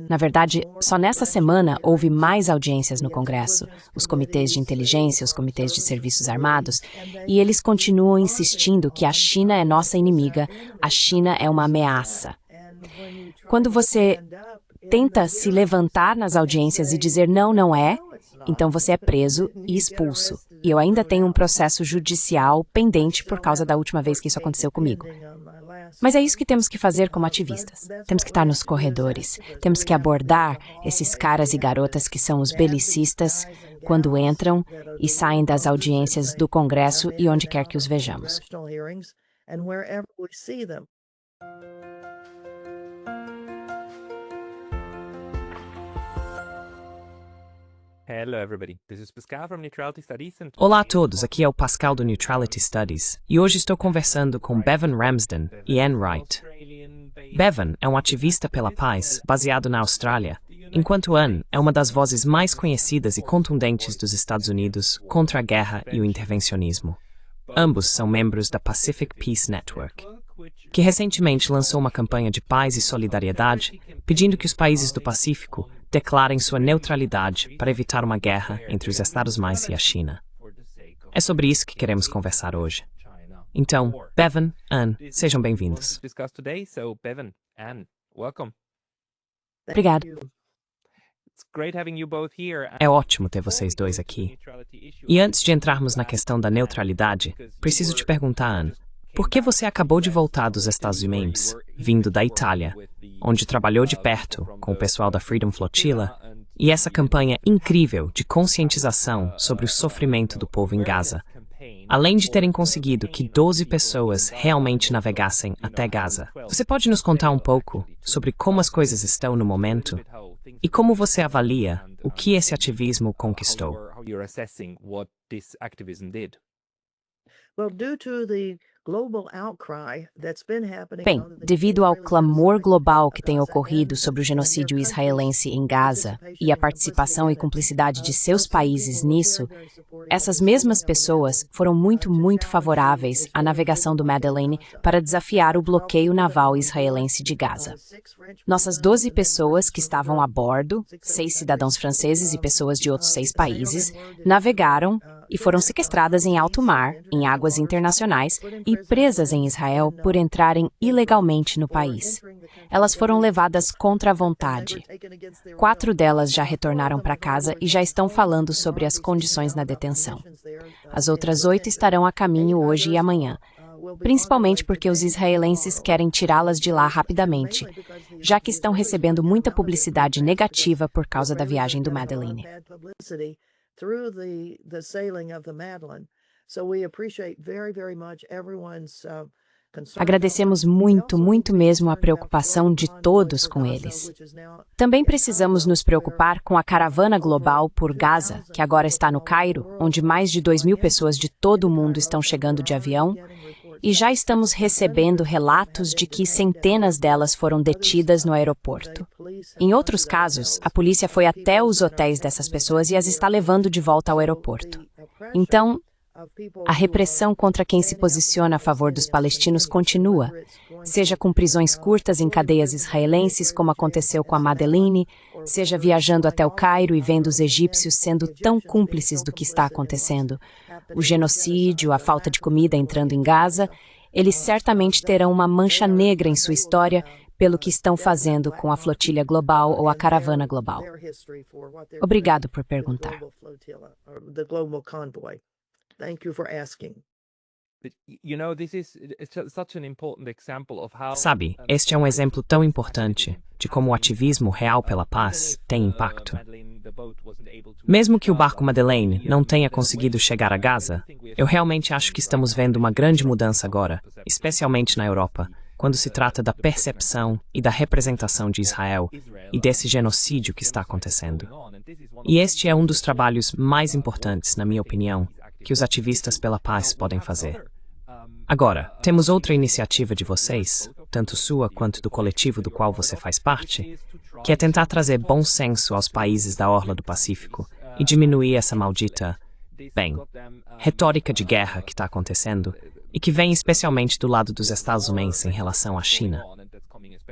Na verdade, só nessa semana houve mais audiências no Congresso, os comitês de inteligência, os comitês de serviços armados, e eles continuam insistindo que a China é nossa inimiga, a China é uma ameaça. Quando você tenta se levantar nas audiências e dizer não, não é, então você é preso e expulso. E eu ainda tenho um processo judicial pendente por causa da última vez que isso aconteceu comigo. Mas é isso que temos que fazer como ativistas. Temos que estar nos corredores, temos que abordar esses caras e garotas que são os belicistas quando entram e saem das audiências do Congresso e onde quer que os vejamos. Hello everybody, this is Pascal from Neutrality Studies and... Olá a todos, aqui é o Pascal do Neutrality Studies e hoje estou conversando com Bevan Ramsden e Anne Wright. Bevan é um ativista pela paz baseado na Austrália, enquanto Anne é uma das vozes mais conhecidas e contundentes dos Estados Unidos contra a guerra e o intervencionismo. Ambos são membros da Pacific Peace Network, que recentemente lançou uma campanha de paz e solidariedade pedindo que os países do Pacífico declarem sua neutralidade para evitar uma guerra entre os Estados-Mais e a China. É sobre isso que queremos conversar hoje. Então, Bevan, Anne, sejam bem-vindos. Obrigada. É ótimo ter vocês dois aqui. E antes de entrarmos na questão da neutralidade, preciso te perguntar, Anne, por que você acabou de voltar dos Estados Unidos, vindo da Itália, onde trabalhou de perto com o pessoal da Freedom Flotilla, e essa campanha incrível de conscientização sobre o sofrimento do povo em Gaza, além de terem conseguido que 12 pessoas realmente navegassem até Gaza? Você pode nos contar um pouco sobre como as coisas estão no momento e como você avalia o que esse ativismo conquistou? Bem, devido ao clamor global que tem ocorrido sobre o genocídio israelense em Gaza e a participação e cumplicidade de seus países nisso, essas mesmas pessoas foram muito favoráveis à navegação do Madeleine para desafiar o bloqueio naval israelense de Gaza. Nossas 12 pessoas que estavam a bordo, 6 cidadãos franceses e pessoas de outros 6 países, navegaram e foram sequestradas em alto mar, em águas internacionais, e presas em Israel por entrarem ilegalmente no país. Elas foram levadas contra a vontade. 4 delas já retornaram para casa e já estão falando sobre as condições na detenção. As outras 8 estarão a caminho hoje e amanhã, principalmente porque os israelenses querem tirá-las de lá rapidamente, já que estão recebendo muita publicidade negativa por causa da viagem do Madeleine. Through the sailing of the Madeleine. So we appreciate very much everyone's concern. Agradecemos muito mesmo a preocupação de todos com eles. Também precisamos nos preocupar com a caravana global por Gaza, que agora está no Cairo, onde mais de 2.000 pessoas de todo o mundo estão chegando de avião, e já estamos recebendo relatos de que centenas delas foram detidas no aeroporto. Em outros casos, a polícia foi até os hotéis dessas pessoas e as está levando de volta ao aeroporto. Então, a repressão contra quem se posiciona a favor dos palestinos continua, seja com prisões curtas em cadeias israelenses, como aconteceu com a Madeleine, seja viajando até o Cairo e vendo os egípcios sendo tão cúmplices do que está acontecendo. O genocídio, a falta de comida entrando em Gaza, eles certamente terão uma mancha negra em sua história pelo que estão fazendo com a flotilha global ou a caravana global. Obrigado por perguntar. Sabe, este é um exemplo tão importante de como o ativismo real pela paz tem impacto. Mesmo que o barco Madeleine não tenha conseguido chegar a Gaza, eu realmente acho que estamos vendo uma grande mudança agora, especialmente na Europa, quando se trata da percepção e da representação de Israel e desse genocídio que está acontecendo. E este é um dos trabalhos mais importantes, na minha opinião, que os ativistas pela paz podem fazer. Agora, temos outra iniciativa de vocês, tanto sua quanto do coletivo do qual você faz parte, que é tentar trazer bom senso aos países da orla do Pacífico e diminuir essa maldita, retórica de guerra que está acontecendo e que vem especialmente do lado dos Estados Unidos em relação à China.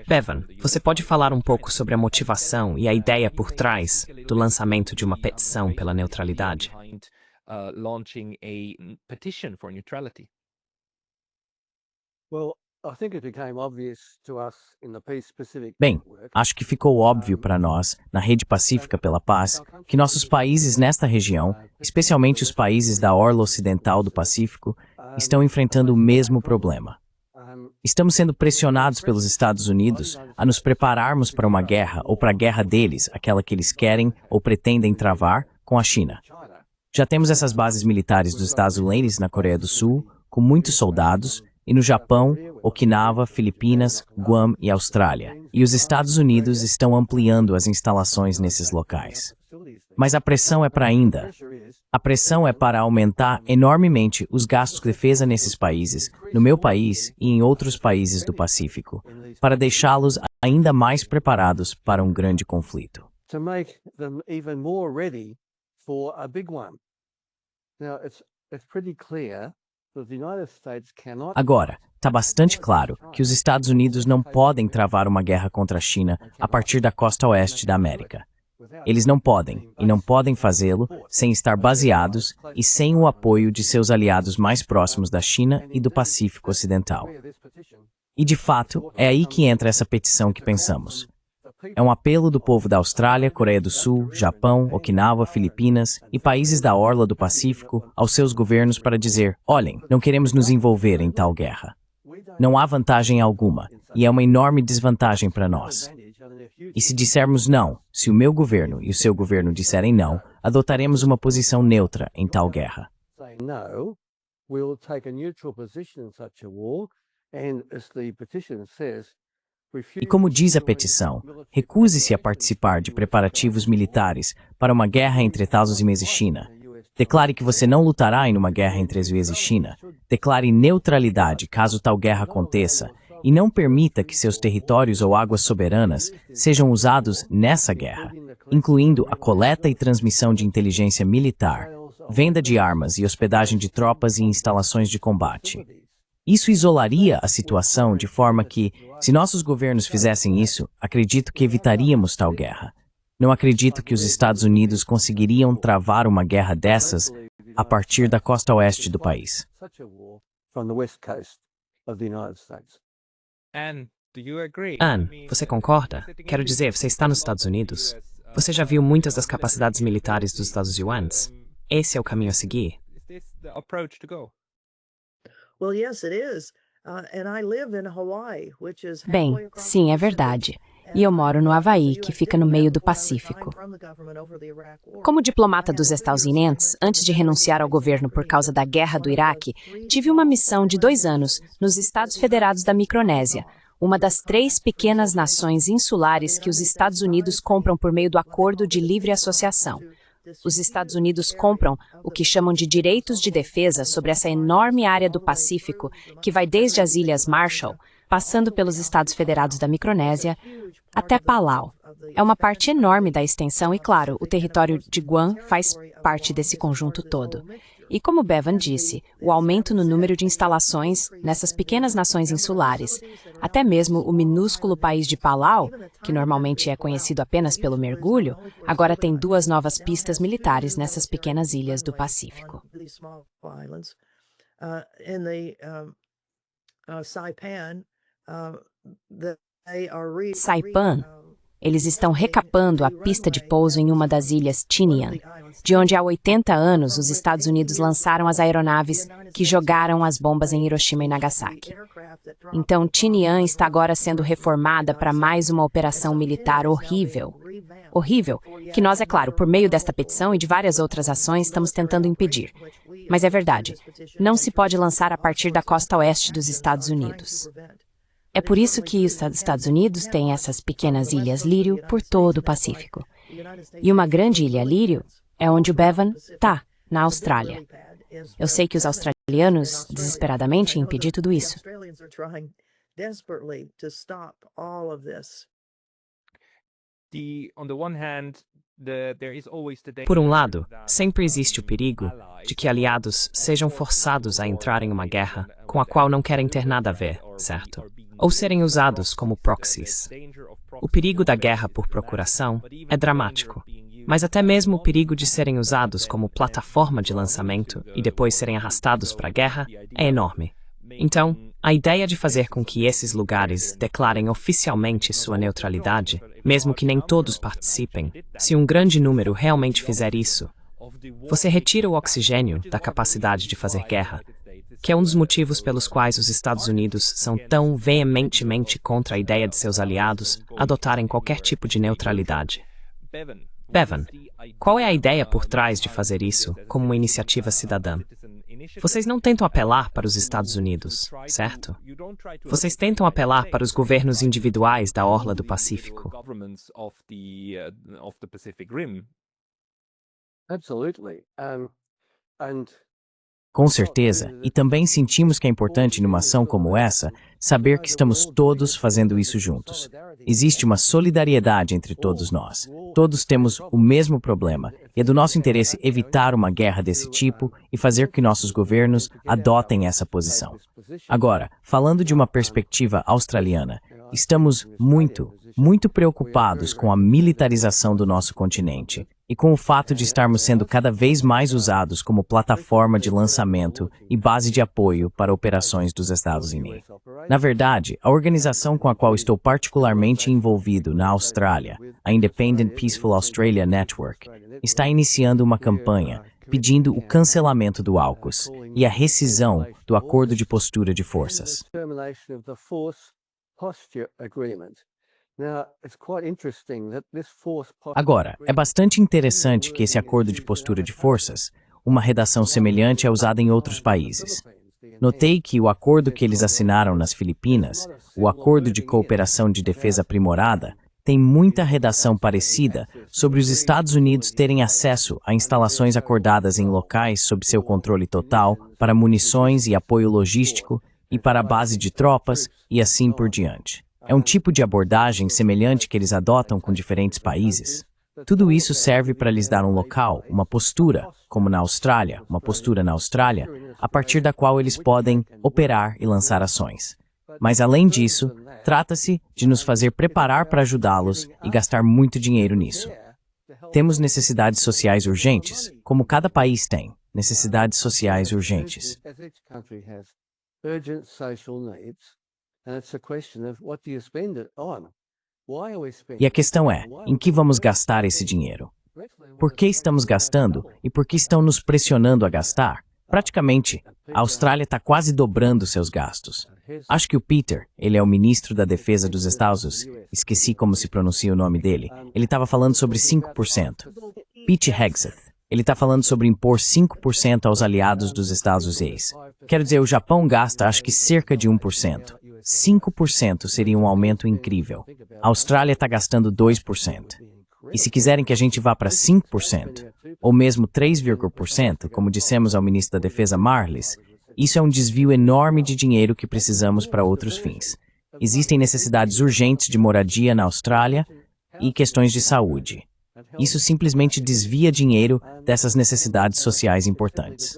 Bevan, você pode falar um pouco sobre a motivação e a ideia por trás do lançamento de uma petição pela neutralidade? Launching a petition for neutrality. Bem, acho que ficou óbvio para nós, na Rede Pacífica pela Paz, que nossos países nesta região, especialmente os países da orla ocidental do Pacífico, estão enfrentando o mesmo problema. Estamos sendo pressionados pelos Estados Unidos a nos prepararmos para uma guerra ou para a guerra deles, aquela que eles querem ou pretendem travar, com a China. Já temos essas bases militares dos Estados Unidos na Coreia do Sul, com muitos soldados, e no Japão, Okinawa, Filipinas, Guam e Austrália. E os Estados Unidos estão ampliando as instalações nesses locais. Mas a pressão é para ainda. A pressão é para aumentar enormemente os gastos de defesa nesses países, no meu país e em outros países do Pacífico, para deixá-los ainda mais preparados para um grande conflito. Agora, está bastante claro que os Estados Unidos não podem travar uma guerra contra a China a partir da costa oeste da América. Eles não podem, e não podem fazê-lo, sem estar baseados e sem o apoio de seus aliados mais próximos da China e do Pacífico Ocidental. E, de fato, é aí que entra essa petição que pensamos. É um apelo do povo da Austrália, Coreia do Sul, Japão, Okinawa, Filipinas e países da orla do Pacífico aos seus governos para dizer: olhem, não queremos nos envolver em tal guerra. Não há vantagem alguma, e é uma enorme desvantagem para nós. E se dissermos não, se o meu governo e o seu governo disserem não, adotaremos uma posição neutra em tal guerra. E como diz a petição, recuse-se a participar de preparativos militares para uma guerra entre Estados Unidos e China. Declare que você não lutará em uma guerra entre Estados Unidos e China. Declare neutralidade caso tal guerra aconteça e não permita que seus territórios ou águas soberanas sejam usados nessa guerra, incluindo a coleta e transmissão de inteligência militar, venda de armas e hospedagem de tropas e instalações de combate. Isso isolaria a situação de forma que, se nossos governos fizessem isso, acredito que evitaríamos tal guerra. Não acredito que os Estados Unidos conseguiriam travar uma guerra dessas a partir da costa oeste do país. Anne, você concorda? Quero dizer, você está nos Estados Unidos. Você já viu muitas das capacidades militares dos Estados Unidos? Esse é o caminho a seguir? Bem, sim, é verdade. E eu moro no Havaí, que fica no meio do Pacífico. Como diplomata dos Estados Unidos, antes de renunciar ao governo por causa da guerra do Iraque, tive uma missão de 2 anos nos Estados Federados da Micronésia, uma das 3 pequenas nações insulares que os Estados Unidos compram por meio do Acordo de Livre Associação. Os Estados Unidos compram o que chamam de direitos de defesa sobre essa enorme área do Pacífico, que vai desde as Ilhas Marshall, passando pelos Estados Federados da Micronésia, até Palau. É uma parte enorme da extensão e, claro, o território de Guam faz parte desse conjunto todo. E como Bevan disse, o aumento no número de instalações nessas pequenas nações insulares, até mesmo o minúsculo país de Palau, que normalmente é conhecido apenas pelo mergulho, agora tem 2 novas pistas militares nessas pequenas ilhas do Pacífico. Saipan, eles estão recapando a pista de pouso em uma das ilhas Tinian, de onde há 80 anos os Estados Unidos lançaram as aeronaves que jogaram as bombas em Hiroshima e Nagasaki. Então, Tinian está agora sendo reformada para mais uma operação militar horrível. Horrível, que nós, é claro, por meio desta petição e de várias outras ações, estamos tentando impedir. Mas é verdade, não se pode lançar a partir da costa oeste dos Estados Unidos. É por isso que os Estados Unidos têm essas pequenas ilhas Lírio por todo o Pacífico. E uma grande ilha Lírio é onde o Bevan está, na Austrália. Eu sei que os australianos desesperadamente impedem tudo isso. Por um lado, sempre existe o perigo de que aliados sejam forçados a entrar em uma guerra com a qual não querem ter nada a ver, certo? Ou serem usados como proxies. O perigo da guerra por procuração é dramático, mas até mesmo o perigo de serem usados como plataforma de lançamento e depois serem arrastados para a guerra é enorme. Então, a ideia de fazer com que esses lugares declarem oficialmente sua neutralidade, mesmo que nem todos participem, se um grande número realmente fizer isso, você retira o oxigênio da capacidade de fazer guerra, que é um dos motivos pelos quais os Estados Unidos são tão veementemente contra a ideia de seus aliados adotarem qualquer tipo de neutralidade. Bevan, qual é a ideia por trás de fazer isso como uma iniciativa cidadã? Vocês não tentam apelar para os Estados Unidos, certo? Vocês tentam apelar para os governos individuais da orla do Pacífico. Com certeza, e também sentimos que é importante numa ação como essa, saber que estamos todos fazendo isso juntos. Existe uma solidariedade entre todos nós. Todos temos o mesmo problema, e é do nosso interesse evitar uma guerra desse tipo e fazer que nossos governos adotem essa posição. Agora, falando de uma perspectiva australiana, estamos muito preocupados com a militarização do nosso continente e com o fato de estarmos sendo cada vez mais usados como plataforma de lançamento e base de apoio para operações dos Estados Unidos. Na verdade, a organização com a qual estou particularmente envolvido na Austrália, a Independent Peaceful Australia Network, está iniciando uma campanha pedindo o cancelamento do AUKUS e a rescisão do Acordo de Postura de Forças. Agora, é bastante interessante que esse acordo de postura de forças, uma redação semelhante é usada em outros países. Notei que o acordo que eles assinaram nas Filipinas, o Acordo de Cooperação de Defesa Aprimorada, tem muita redação parecida sobre os Estados Unidos terem acesso a instalações acordadas em locais sob seu controle total para munições e apoio logístico e para a base de tropas e assim por diante. É um tipo de abordagem semelhante que eles adotam com diferentes países. Tudo isso serve para lhes dar um local, uma postura, como na Austrália, uma postura na Austrália, a partir da qual eles podem operar e lançar ações. Mas além disso, trata-se de nos fazer preparar para ajudá-los e gastar muito dinheiro nisso. Temos necessidades sociais urgentes, como cada país tem, necessidades sociais urgentes. E a questão é, em que vamos gastar esse dinheiro? Por que estamos gastando e por que estão nos pressionando a gastar? Praticamente, a Austrália está quase dobrando seus gastos. Acho que o Peter, ele é o ministro da Defesa dos Estados, esqueci como se pronuncia o nome dele, ele estava falando sobre 5%. Pete Hegseth, ele está falando sobre impor 5% aos aliados dos Estados Unidos. Quero dizer, o Japão gasta acho que cerca de 1%. 5% seria um aumento incrível. A Austrália está gastando 2%. E se quiserem que a gente vá para 5%, ou mesmo 3%, como dissemos ao ministro da Defesa Marlis, isso é um desvio enorme de dinheiro que precisamos para outros fins. Existem necessidades urgentes de moradia na Austrália e questões de saúde. Isso simplesmente desvia dinheiro dessas necessidades sociais importantes.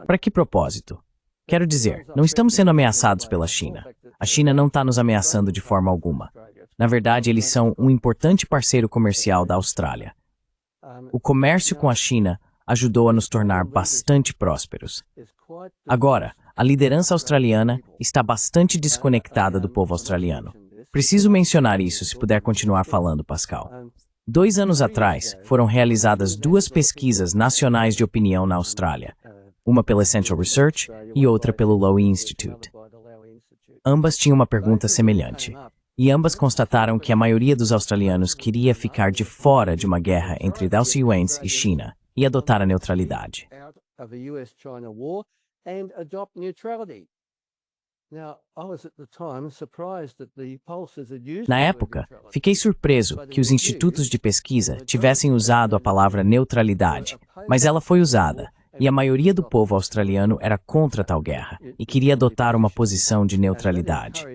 Para que propósito? Quero dizer, não estamos sendo ameaçados pela China. A China não está nos ameaçando de forma alguma. Na verdade, eles são um importante parceiro comercial da Austrália. O comércio com a China ajudou a nos tornar bastante prósperos. Agora, a liderança australiana está bastante desconectada do povo australiano. Preciso mencionar isso se puder continuar falando, Pascal. 2 anos atrás, foram realizadas 2 pesquisas nacionais de opinião na Austrália, uma pela Essential Research e outra pelo Lowy Institute. Ambas tinham uma pergunta semelhante, e ambas constataram que a maioria dos australianos queria ficar de fora de uma guerra entre Dallas Yuans e China e adotar a neutralidade. Na época, fiquei surpreso que os institutos de pesquisa tivessem usado a palavra neutralidade, mas ela foi usada, e a maioria do povo australiano era contra tal guerra e queria adotar uma posição de neutralidade.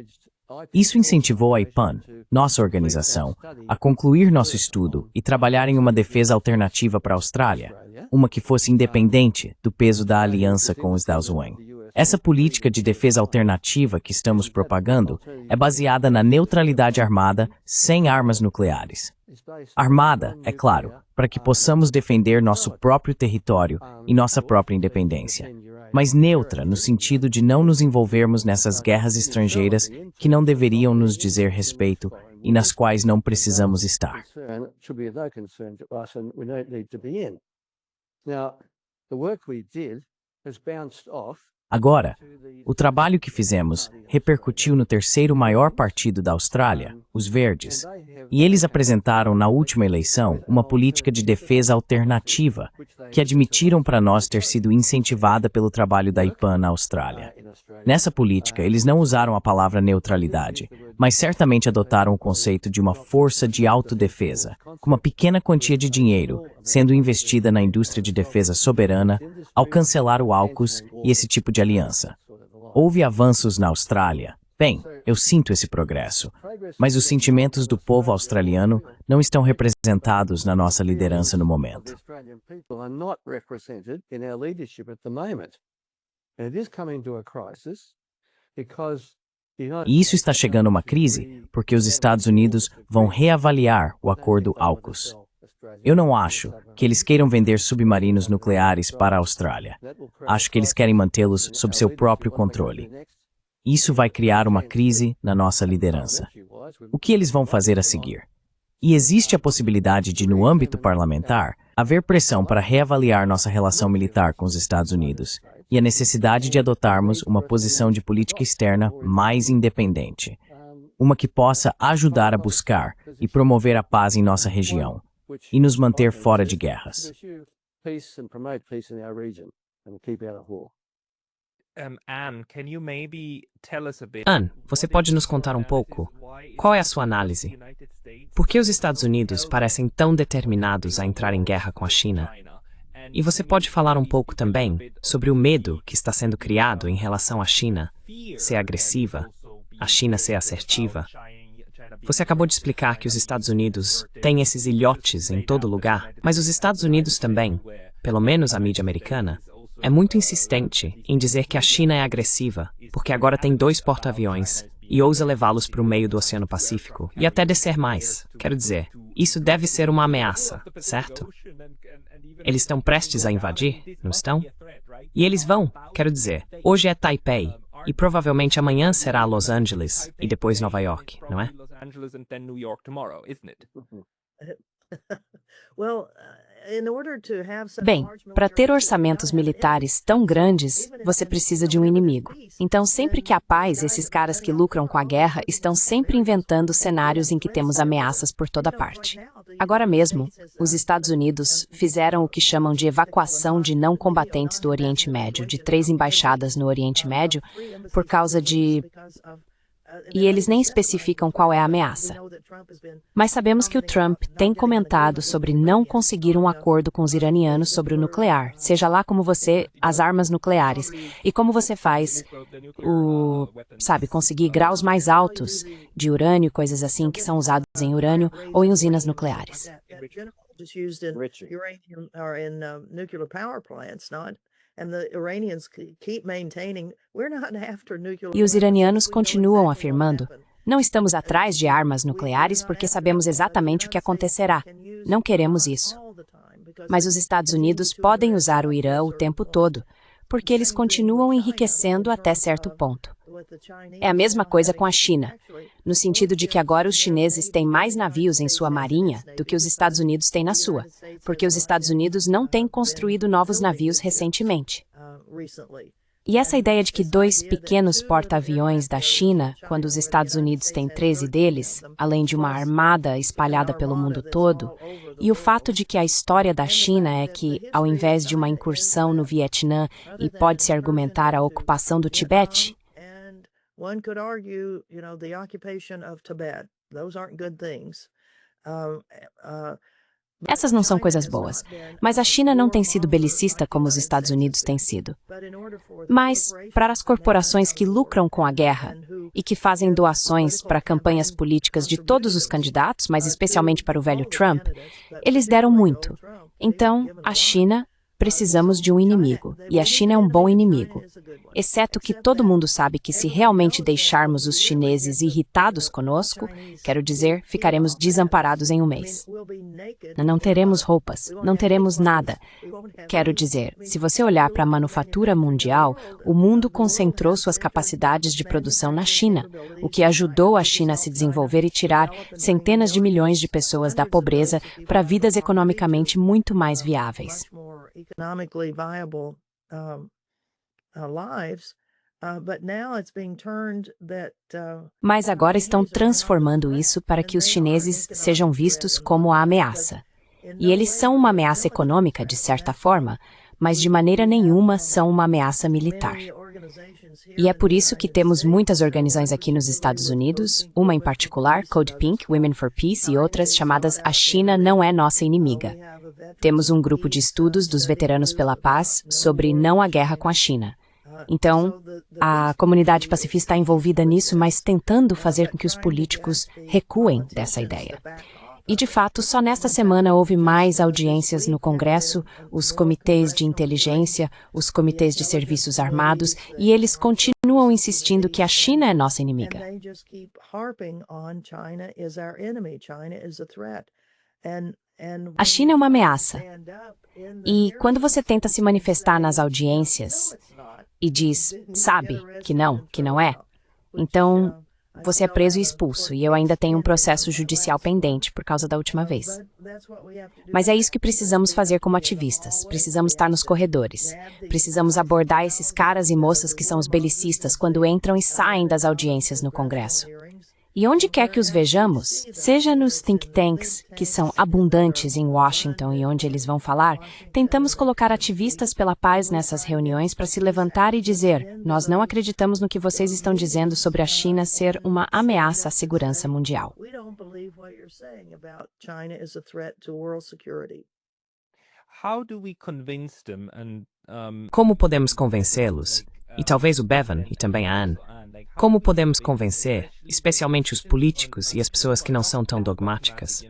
Isso incentivou a IPAN, nossa organização, a concluir nosso estudo e trabalhar em uma defesa alternativa para a Austrália, uma que fosse independente do peso da aliança com os Daozuang. Essa política de defesa alternativa que estamos propagando é baseada na neutralidade armada sem armas nucleares. Armada, é claro, para que possamos defender nosso próprio território e nossa própria independência, mas neutra no sentido de não nos envolvermos nessas guerras estrangeiras que não deveriam nos dizer respeito e nas quais não precisamos estar. Agora, o trabalho que fizemos repercutiu no terceiro maior partido da Austrália, os Verdes, e eles apresentaram na última eleição uma política de defesa alternativa que admitiram para nós ter sido incentivada pelo trabalho da IPAN na Austrália. Nessa política, eles não usaram a palavra neutralidade, mas certamente adotaram o conceito de uma força de autodefesa, com uma pequena quantia de dinheiro sendo investida na indústria de defesa soberana ao cancelar o AUKUS e esse tipo de aliança. Houve avanços na Austrália. Bem, eu sinto esse progresso, mas os sentimentos do povo australiano não estão representados na nossa liderança no momento. E isso está chegando a uma crise porque os Estados Unidos vão reavaliar o acordo AUKUS. Eu não acho que eles queiram vender submarinos nucleares para a Austrália. Acho que eles querem mantê-los sob seu próprio controle. Isso vai criar uma crise na nossa liderança. O que eles vão fazer a seguir? E existe a possibilidade de, no âmbito parlamentar, haver pressão para reavaliar nossa relação militar com os Estados Unidos e a necessidade de adotarmos uma posição de política externa mais independente, uma que possa ajudar a buscar e promover a paz em nossa região e nos manter fora de guerras. Anne, você pode nos contar um pouco? Qual é a sua análise? Por que os Estados Unidos parecem tão determinados a entrar em guerra com a China? E você pode falar um pouco também sobre o medo que está sendo criado em relação à China ser agressiva, a China ser assertiva? Você acabou de explicar que os Estados Unidos têm esses ilhotes em todo lugar, mas os Estados Unidos também, pelo menos a mídia americana, é muito insistente em dizer que a China é agressiva, porque agora tem 2 porta-aviões e ousa levá-los para o meio do Oceano Pacífico e até descer mais. Quero dizer, isso deve ser uma ameaça, certo? Eles estão prestes a invadir, não estão? E eles vão, quero dizer, hoje é Taipei, e provavelmente amanhã será Los Angeles e depois Nova York, não é? Bem, para ter orçamentos militares tão grandes, você precisa de um inimigo. Então, sempre que há paz, esses caras que lucram com a guerra estão sempre inventando cenários em que temos ameaças por toda parte. Agora mesmo, os Estados Unidos fizeram o que chamam de evacuação de não combatentes do Oriente Médio, de 3 embaixadas no Oriente Médio, por causa de... E eles nem especificam qual é a ameaça. Mas sabemos que o Trump tem comentado sobre não conseguir um acordo com os iranianos sobre o nuclear, seja lá como as armas nucleares, e como você faz conseguir graus mais altos de urânio, coisas assim que são usados em urânio ou em usinas nucleares. E os iranianos continuam afirmando: não estamos atrás de armas nucleares porque sabemos exatamente o que acontecerá. Não queremos isso. Mas os Estados Unidos podem usar o Irã o tempo todo, porque eles continuam enriquecendo até certo ponto. É a mesma coisa com a China, no sentido de que agora os chineses têm mais navios em sua marinha do que os Estados Unidos têm na sua, porque os Estados Unidos não têm construído novos navios recentemente. E essa ideia de que 2 pequenos porta-aviões da China, quando os Estados Unidos têm 13 deles, além de uma armada espalhada pelo mundo todo, e o fato de que a história da China é que, ao invés de uma incursão no Vietnã e pode-se argumentar a ocupação do Tibete, one could argue, the occupation of Tibet. Those aren't good things. Essas não são coisas boas, mas a China não tem sido belicista como os Estados Unidos têm sido. Mas, para as corporações que lucram com a guerra e que fazem doações para campanhas políticas de todos os candidatos, mas especialmente para o velho Trump, eles deram muito. Então, a China, precisamos de um inimigo, e a China é um bom inimigo. Exceto que todo mundo sabe que se realmente deixarmos os chineses irritados conosco, quero dizer, ficaremos desamparados em um mês. Não teremos roupas, não teremos nada. Quero dizer, se você olhar para a manufatura mundial, o mundo concentrou suas capacidades de produção na China, o que ajudou a China a se desenvolver e tirar centenas de milhões de pessoas da pobreza para vidas economicamente muito mais viáveis. Economically viable lives, but now it's being turned that Mas agora estão transformando isso para que os chineses sejam vistos como a ameaça. E eles são uma ameaça econômica, de certa forma, mas de maneira nenhuma são uma ameaça militar. E é por isso que temos muitas organizações aqui nos Estados Unidos, uma em particular, Code Pink, Women for Peace, e outras chamadas A China Não é Nossa Inimiga. Temos um grupo de estudos dos veteranos pela paz sobre não a guerra com a China. Então, a comunidade pacifista está envolvida nisso, mas tentando fazer com que os políticos recuem dessa ideia. E, de fato, só nesta semana houve mais audiências no Congresso, os comitês de inteligência, os comitês de serviços armados, e eles continuam insistindo que a China é nossa inimiga. A China é uma ameaça. E quando você tenta se manifestar nas audiências e diz, sabe, que não é, então você é preso e expulso, e eu ainda tenho um processo judicial pendente por causa da última vez. Mas é isso que precisamos fazer como ativistas. Precisamos estar nos corredores. Precisamos abordar esses caras e moças que são os belicistas quando entram e saem das audiências no Congresso. E onde quer que os vejamos, seja nos think tanks, que são abundantes em Washington e onde eles vão falar, tentamos colocar ativistas pela paz nessas reuniões para se levantar e dizer, nós não acreditamos no que vocês estão dizendo sobre a China ser uma ameaça à segurança mundial. Como podemos convencê-los? E talvez o Bevan e também a Anne. Como podemos convencer, especialmente os políticos e as pessoas que não são tão dogmáticas?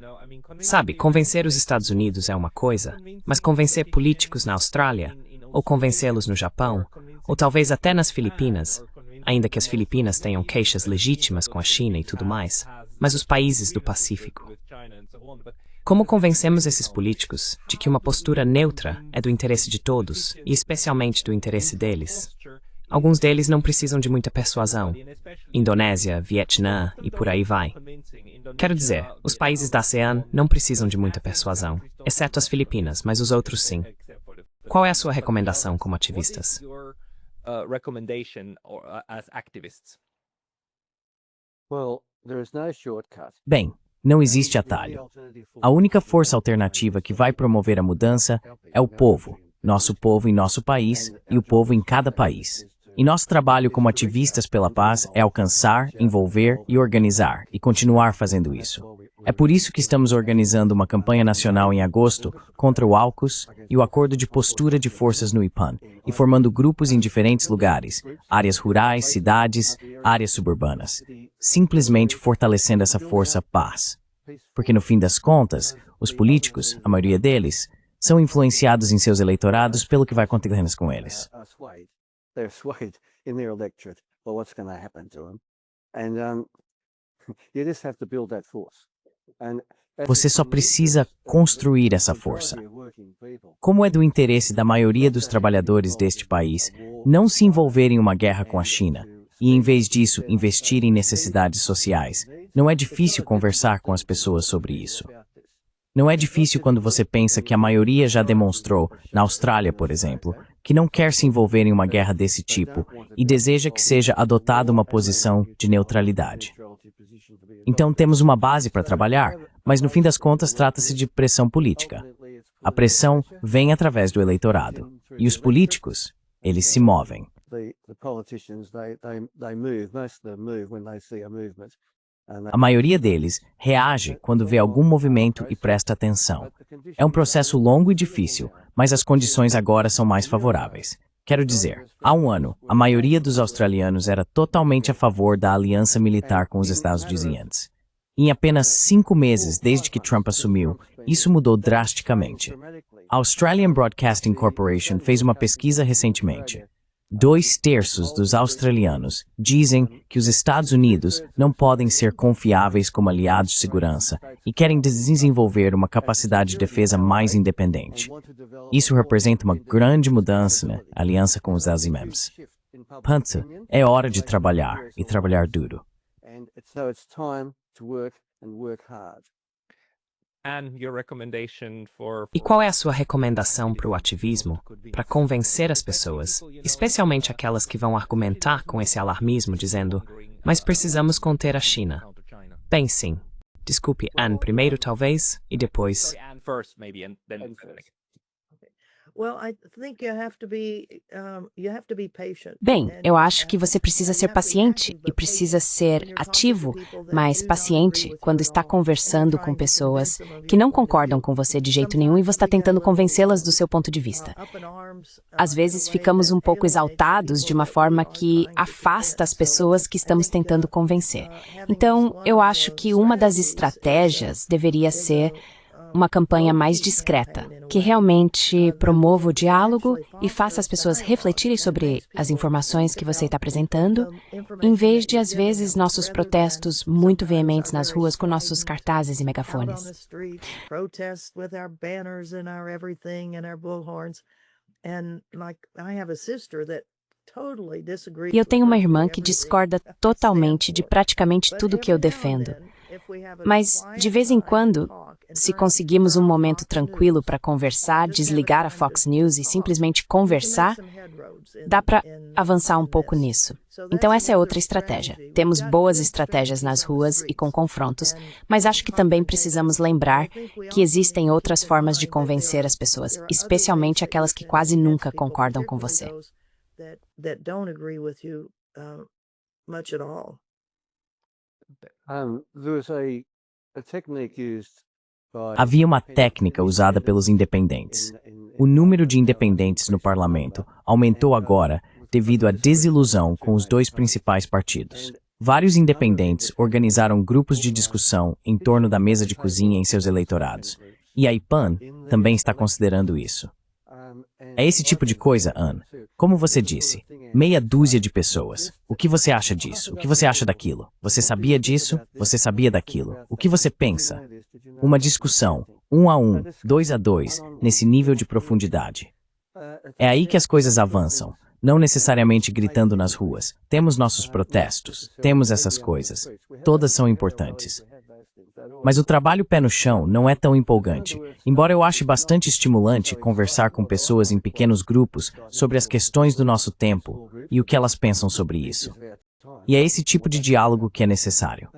Sabe, convencer os Estados Unidos é uma coisa, mas convencer políticos na Austrália, ou convencê-los no Japão, ou talvez até nas Filipinas, ainda que as Filipinas tenham queixas legítimas com a China e tudo mais, mas os países do Pacífico. Como convencemos esses políticos de que uma postura neutra é do interesse de todos, e especialmente do interesse deles? Alguns deles não precisam de muita persuasão. Indonésia, Vietnã e por aí vai. Quero dizer, os países da ASEAN não precisam de muita persuasão, exceto as Filipinas, mas os outros sim. Qual é a sua recomendação como ativistas? Bem, não existe atalho. A única força alternativa que vai promover a mudança é o povo, nosso povo em nosso país e o povo em cada país. E nosso trabalho como ativistas pela paz é alcançar, envolver e organizar, e continuar fazendo isso. É por isso que estamos organizando uma campanha nacional em agosto contra o AUKUS e o Acordo de Postura de Forças no IPAN, e formando grupos em diferentes lugares, áreas rurais, cidades, áreas suburbanas, simplesmente fortalecendo essa força paz. Porque no fim das contas, os políticos, a maioria deles, são influenciados em seus eleitorados pelo que vai acontecer com eles. They're swayed in their electorate by what's going to happen to them. And you just have to build that force. Você só precisa construir essa força. Como é do interesse da maioria dos trabalhadores deste país não se envolver em uma guerra com a China e, em vez disso, investir em necessidades sociais, não é difícil conversar com as pessoas sobre isso. Não é difícil quando você pensa que a maioria já demonstrou, na Austrália, por exemplo, que não quer se envolver em uma guerra desse tipo e deseja que seja adotada uma posição de neutralidade. Então temos uma base para trabalhar, mas no fim das contas trata-se de pressão política. A pressão vem através do eleitorado. E os políticos, eles se movem. A maioria deles reage quando vê algum movimento e presta atenção. É um processo longo e difícil, mas as condições agora são mais favoráveis. Quero dizer, há um ano, a maioria dos australianos era totalmente a favor da aliança militar com os Estados vizinhantes. Em apenas 5 meses desde que Trump assumiu, isso mudou drasticamente. A Australian Broadcasting Corporation fez uma pesquisa recentemente. 2/3 dos australianos dizem que os Estados Unidos não podem ser confiáveis como aliados de segurança e querem desenvolver uma capacidade de defesa mais independente. Isso representa uma grande mudança na aliança com os ASIMEMs. Portanto, é hora de trabalhar e trabalhar duro. E qual é a sua recomendação para o ativismo, para convencer as pessoas, especialmente aquelas que vão argumentar com esse alarmismo dizendo, mas precisamos conter a China? Bem, sim. Desculpe, Anne primeiro talvez, e depois... Bem, eu acho que você precisa ser paciente e precisa ser ativo, mas paciente quando está conversando com pessoas que não concordam com você de jeito nenhum e você está tentando convencê-las do seu ponto de vista. Às vezes ficamos um pouco exaltados de uma forma que afasta as pessoas que estamos tentando convencer. Então, eu acho que uma das estratégias deveria ser uma campanha mais discreta, que realmente promova o diálogo e faça as pessoas refletirem sobre as informações que você está apresentando, em vez de, às vezes, nossos protestos muito veementes nas ruas com nossos cartazes e megafones. E eu tenho uma irmã que discorda totalmente de praticamente tudo que eu defendo. Mas, de vez em quando, se conseguimos um momento tranquilo para conversar, desligar a Fox News e simplesmente conversar, dá para avançar um pouco nisso. Então essa é outra estratégia. Temos boas estratégias nas ruas e com confrontos, mas acho que também precisamos lembrar que existem outras formas de convencer as pessoas, especialmente aquelas que quase nunca concordam com você. Havia uma técnica usada pelos independentes. O número de independentes no parlamento aumentou agora devido à desilusão com os 2 principais partidos. Vários independentes organizaram grupos de discussão em torno da mesa de cozinha em seus eleitorados. E a IPAN também está considerando isso. É esse tipo de coisa, Anne. Como você disse, meia dúzia de pessoas. O que você acha disso? O que você acha daquilo? Você sabia disso? Você sabia daquilo? O que você pensa? Uma discussão, 1 a 1, 2 a 2, nesse nível de profundidade. É aí que as coisas avançam, não necessariamente gritando nas ruas. Temos nossos protestos, temos essas coisas. Todas são importantes. Mas o trabalho pé no chão não é tão empolgante, embora eu ache bastante estimulante conversar com pessoas em pequenos grupos sobre as questões do nosso tempo e o que elas pensam sobre isso. E é esse tipo de diálogo que é necessário.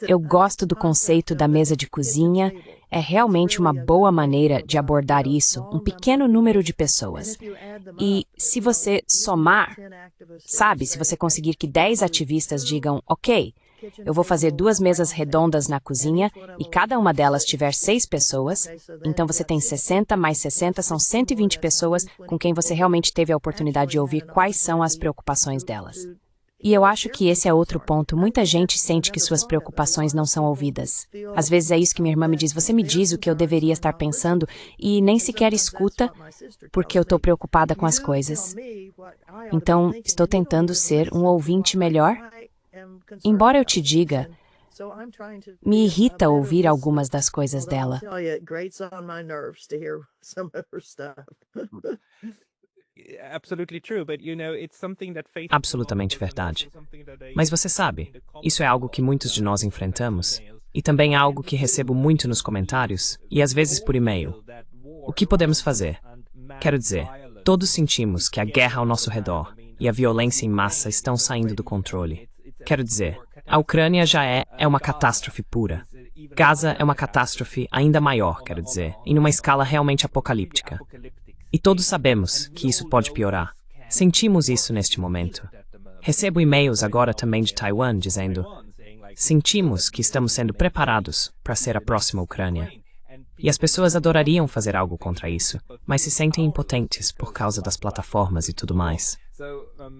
Eu gosto do conceito da mesa de cozinha, é realmente uma boa maneira de abordar isso, um pequeno número de pessoas. E se você somar, sabe, se você conseguir que 10 ativistas digam, ok, eu vou fazer 2 mesas redondas na cozinha e cada uma delas tiver 6 pessoas, então você tem 60 mais 60, são 120 pessoas com quem você realmente teve a oportunidade de ouvir quais são as preocupações delas. E eu acho que esse é outro ponto. Muita gente sente que suas preocupações não são ouvidas. Às vezes é isso que minha irmã me diz. Você me diz o que eu deveria estar pensando e nem sequer escuta porque eu estou preocupada com as coisas. Então, estou tentando ser um ouvinte melhor. Embora eu te diga, me irrita ouvir algumas das coisas dela. Absolutamente verdade. Mas você sabe, isso é algo que muitos de nós enfrentamos. E também é algo que recebo muito nos comentários, e às vezes por e-mail. O que podemos fazer? Quero dizer, todos sentimos que a guerra ao nosso redor e a violência em massa estão saindo do controle. Quero dizer, a Ucrânia já é uma catástrofe pura. Gaza é uma catástrofe ainda maior, quero dizer, em uma escala realmente apocalíptica. E todos sabemos que isso pode piorar. Sentimos isso neste momento. Recebo e-mails agora também de Taiwan dizendo: sentimos que estamos sendo preparados para ser a próxima Ucrânia. E as pessoas adorariam fazer algo contra isso, mas se sentem impotentes por causa das plataformas e tudo mais.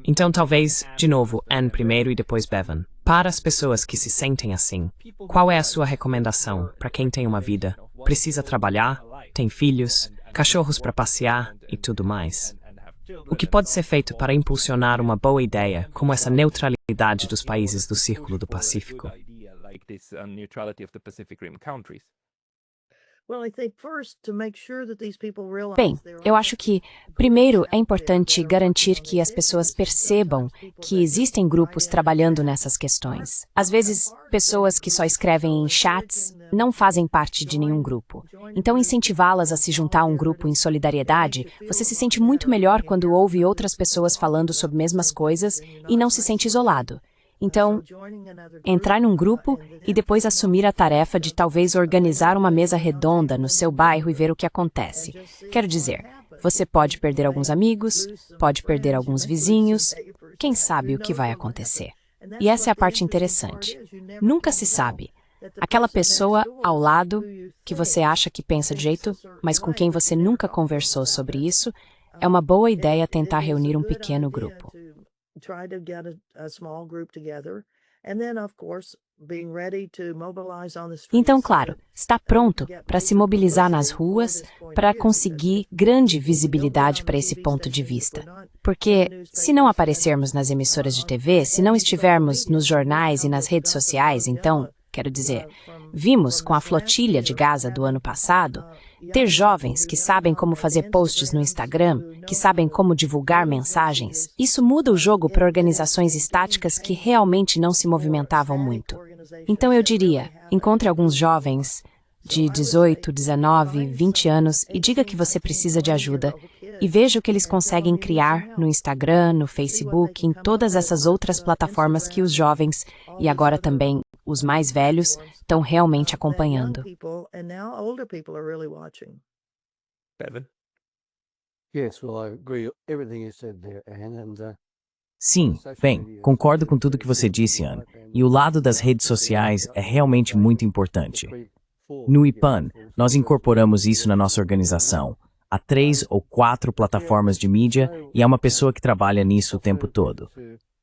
Então talvez, de novo, Anne primeiro e depois Bevan. Para as pessoas que se sentem assim, qual é a sua recomendação para quem tem uma vida, precisa trabalhar, tem filhos, cachorros para passear e tudo mais? O que pode ser feito para impulsionar uma boa ideia como essa neutralidade dos países do Círculo do Pacífico? Bem, eu acho que, primeiro, é importante garantir que as pessoas percebam que existem grupos trabalhando nessas questões. Às vezes, pessoas que só escrevem em chats não fazem parte de nenhum grupo. Então, incentivá-las a se juntar a um grupo em solidariedade, você se sente muito melhor quando ouve outras pessoas falando sobre mesmas coisas e não se sente isolado. Então, entrar num grupo e depois assumir a tarefa de talvez organizar uma mesa redonda no seu bairro e ver o que acontece. Quero dizer, você pode perder alguns amigos, pode perder alguns vizinhos, quem sabe o que vai acontecer. E essa é a parte interessante. Nunca se sabe. Aquela pessoa ao lado que você acha que pensa de jeito, mas com quem você nunca conversou sobre isso, é uma boa ideia tentar reunir um pequeno grupo. Try to get a small group together, and then, of course, being ready to mobilize on the streets. Então, claro, está pronto para se mobilizar nas ruas para conseguir grande visibilidade para esse ponto de vista. Porque, se não aparecermos nas emissoras de TV, se não estivermos nos jornais e nas redes sociais, então, quero dizer, vimos com a flotilha de Gaza do ano passado, ter jovens que sabem como fazer posts no Instagram, que sabem como divulgar mensagens, isso muda o jogo para organizações estáticas que realmente não se movimentavam muito. Então eu diria, encontre alguns jovens de 18, 19, 20 anos e diga que você precisa de ajuda e veja o que eles conseguem criar no Instagram, no Facebook, em todas essas outras plataformas que os jovens, e agora também os mais velhos, estão realmente acompanhando. Sim, bem, concordo com tudo que você disse, Anne. E o lado das redes sociais é realmente muito importante. No IPAN, nós incorporamos isso na nossa organização. Há 3 ou 4 plataformas de mídia e há uma pessoa que trabalha nisso o tempo todo.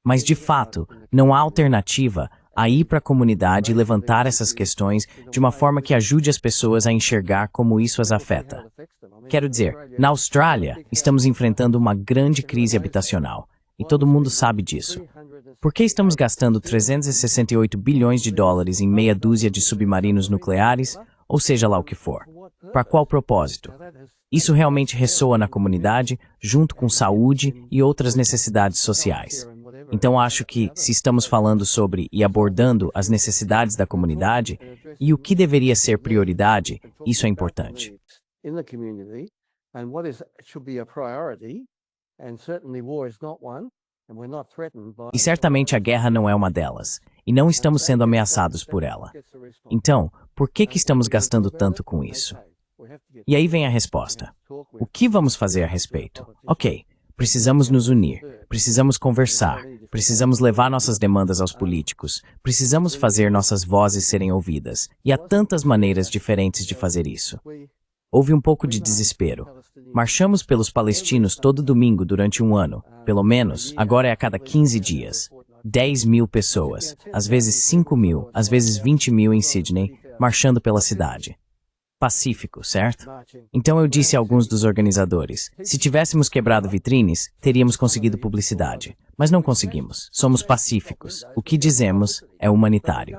Mas, de fato, não há alternativa a ir para a comunidade e levantar essas questões de uma forma que ajude as pessoas a enxergar como isso as afeta. Quero dizer, na Austrália, estamos enfrentando uma grande crise habitacional, e todo mundo sabe disso. Por que estamos gastando 368 bilhões de dólares em meia dúzia de submarinos nucleares, ou seja lá o que for? Para qual propósito? Isso realmente ressoa na comunidade, junto com saúde e outras necessidades sociais. Então acho que, se estamos falando sobre e abordando as necessidades da comunidade e o que deveria ser prioridade, isso é importante. E certamente a guerra não é uma delas, e não estamos sendo ameaçados por ela. Então, por que estamos gastando tanto com isso? E aí vem a resposta. O que vamos fazer a respeito? Ok, precisamos nos unir, precisamos conversar, precisamos levar nossas demandas aos políticos, precisamos fazer nossas vozes serem ouvidas, e há tantas maneiras diferentes de fazer isso. Houve um pouco de desespero. Marchamos pelos palestinos todo domingo durante um ano, pelo menos, agora é a cada 15 dias. 10 mil pessoas, às vezes 5 mil, às vezes 20 mil em Sydney, marchando pela cidade. Pacífico, certo? Então eu disse a alguns dos organizadores, se tivéssemos quebrado vitrines, teríamos conseguido publicidade. Mas não conseguimos. Somos pacíficos. O que dizemos é humanitário.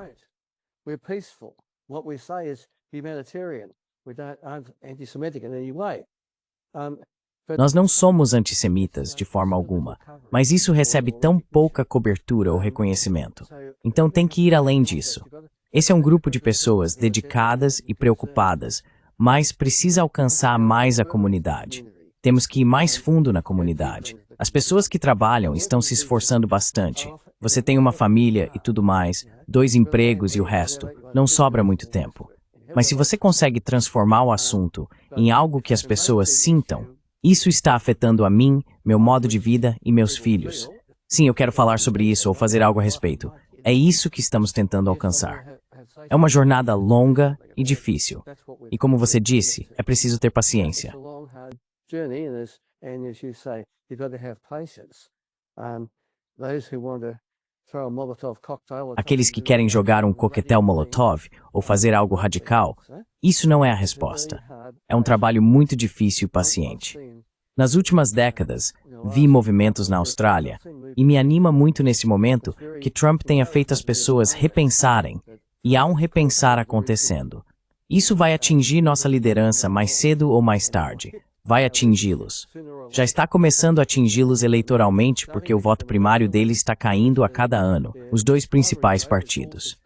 Nós não somos antissemitas de forma alguma, mas isso recebe tão pouca cobertura ou reconhecimento. Então tem que ir além disso. Esse é um grupo de pessoas dedicadas e preocupadas, mas precisa alcançar mais a comunidade. Temos que ir mais fundo na comunidade, As pessoas que trabalham estão se esforçando bastante. Você tem uma família e tudo mais, 2 empregos e o resto. Não sobra muito tempo. Mas se você consegue transformar o assunto em algo que as pessoas sintam, isso está afetando a mim, meu modo de vida e meus filhos. Sim, eu quero falar sobre isso ou fazer algo a respeito. É isso que estamos tentando alcançar. É uma jornada longa e difícil. E como você disse, é preciso ter paciência. Aqueles que querem jogar um coquetel Molotov ou fazer algo radical, isso não é a resposta. É um trabalho muito difícil e paciente. Nas últimas décadas, vi movimentos na Austrália e me anima muito nesse momento que Trump tenha feito as pessoas repensarem, e há um repensar acontecendo. Isso vai atingir nossa liderança mais cedo ou mais tarde. Vai atingi-los. Já está começando a atingi-los eleitoralmente porque o voto primário deles está caindo a cada ano, os 2 principais partidos.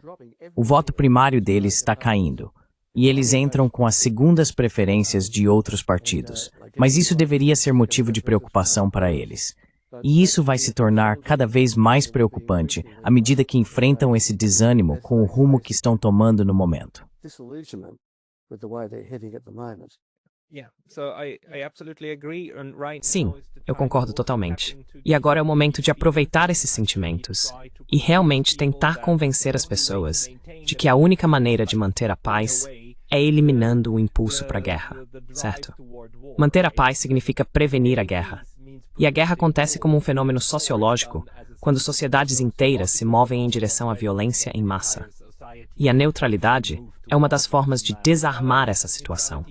O voto primário deles está caindo. E eles entram com as segundas preferências de outros partidos. Mas isso deveria ser motivo de preocupação para eles. E isso vai se tornar cada vez mais preocupante à medida que enfrentam esse desânimo com o rumo que estão tomando no momento. Sim, eu concordo totalmente. E agora é o momento de aproveitar esses sentimentos e realmente tentar convencer as pessoas de que a única maneira de manter a paz é eliminando o impulso para a guerra, certo? Manter a paz significa prevenir a guerra. E a guerra acontece como um fenômeno sociológico quando sociedades inteiras se movem em direção à violência em massa. E a neutralidade é uma das formas de desarmar essa situação.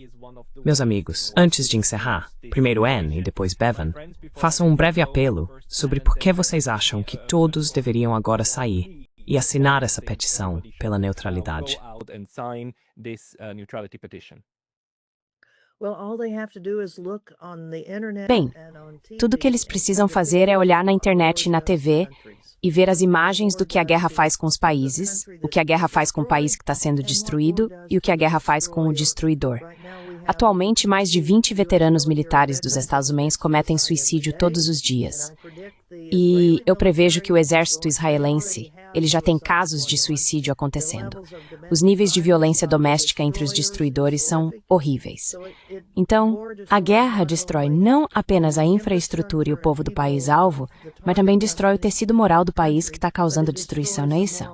Meus amigos, antes de encerrar, primeiro Anne e depois Bevan, façam um breve apelo sobre por que vocês acham que todos deveriam agora sair e assinar essa petição pela neutralidade. Bem, tudo que eles precisam fazer é olhar na internet e na TV e ver as imagens do que a guerra faz com os países, o que a guerra faz com o país que está sendo destruído e o que a guerra faz com o destruidor. Atualmente, mais de 20 veteranos militares dos Estados Unidos cometem suicídio todos os dias. E eu prevejo que o exército israelense, ele já tem casos de suicídio acontecendo. Os níveis de violência doméstica entre os destruidores são horríveis. Então, a guerra destrói não apenas a infraestrutura e o povo do país-alvo, mas também destrói o tecido moral do país que está causando a destruição, não é isso?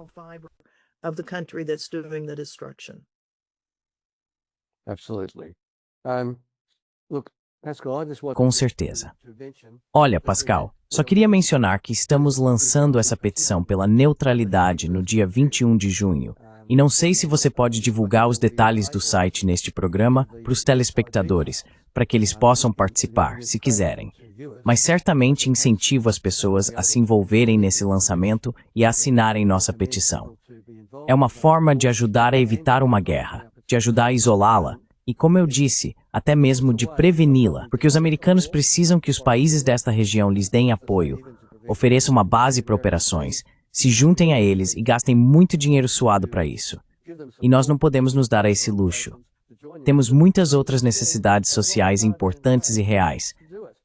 Com certeza. Olha, Pascal, só queria mencionar que estamos lançando essa petição pela neutralidade no dia 21 de junho, e não sei se você pode divulgar os detalhes do site neste programa para os telespectadores, para que eles possam participar, se quiserem. Mas certamente incentivo as pessoas a se envolverem nesse lançamento e a assinarem nossa petição. É uma forma de ajudar a evitar uma guerra, de ajudar a isolá-la, e, como eu disse, até mesmo de preveni-la, porque os americanos precisam que os países desta região lhes deem apoio, ofereçam uma base para operações, se juntem a eles e gastem muito dinheiro suado para isso. E nós não podemos nos dar a esse luxo. Temos muitas outras necessidades sociais importantes e reais.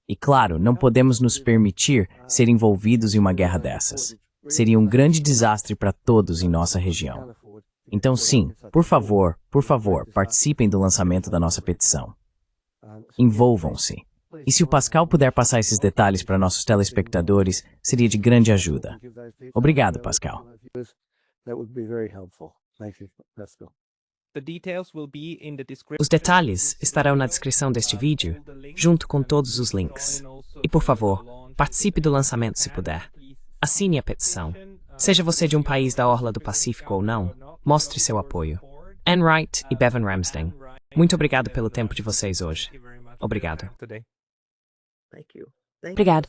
E, claro, não podemos nos permitir ser envolvidos em uma guerra dessas. Seria um grande desastre para todos em nossa região. Então, sim, por favor, participem do lançamento da nossa petição. Envolvam-se. E se o Pascal puder passar esses detalhes para nossos telespectadores, seria de grande ajuda. Obrigado, Pascal. Os detalhes estarão na descrição deste vídeo, junto com todos os links. E, por favor, participe do lançamento se puder. Assine a petição. Seja você de um país da orla do Pacífico ou não, mostre seu apoio. Anne Wright e Bevan Ramsden, muito obrigado pelo tempo de vocês hoje. Obrigado. Obrigado.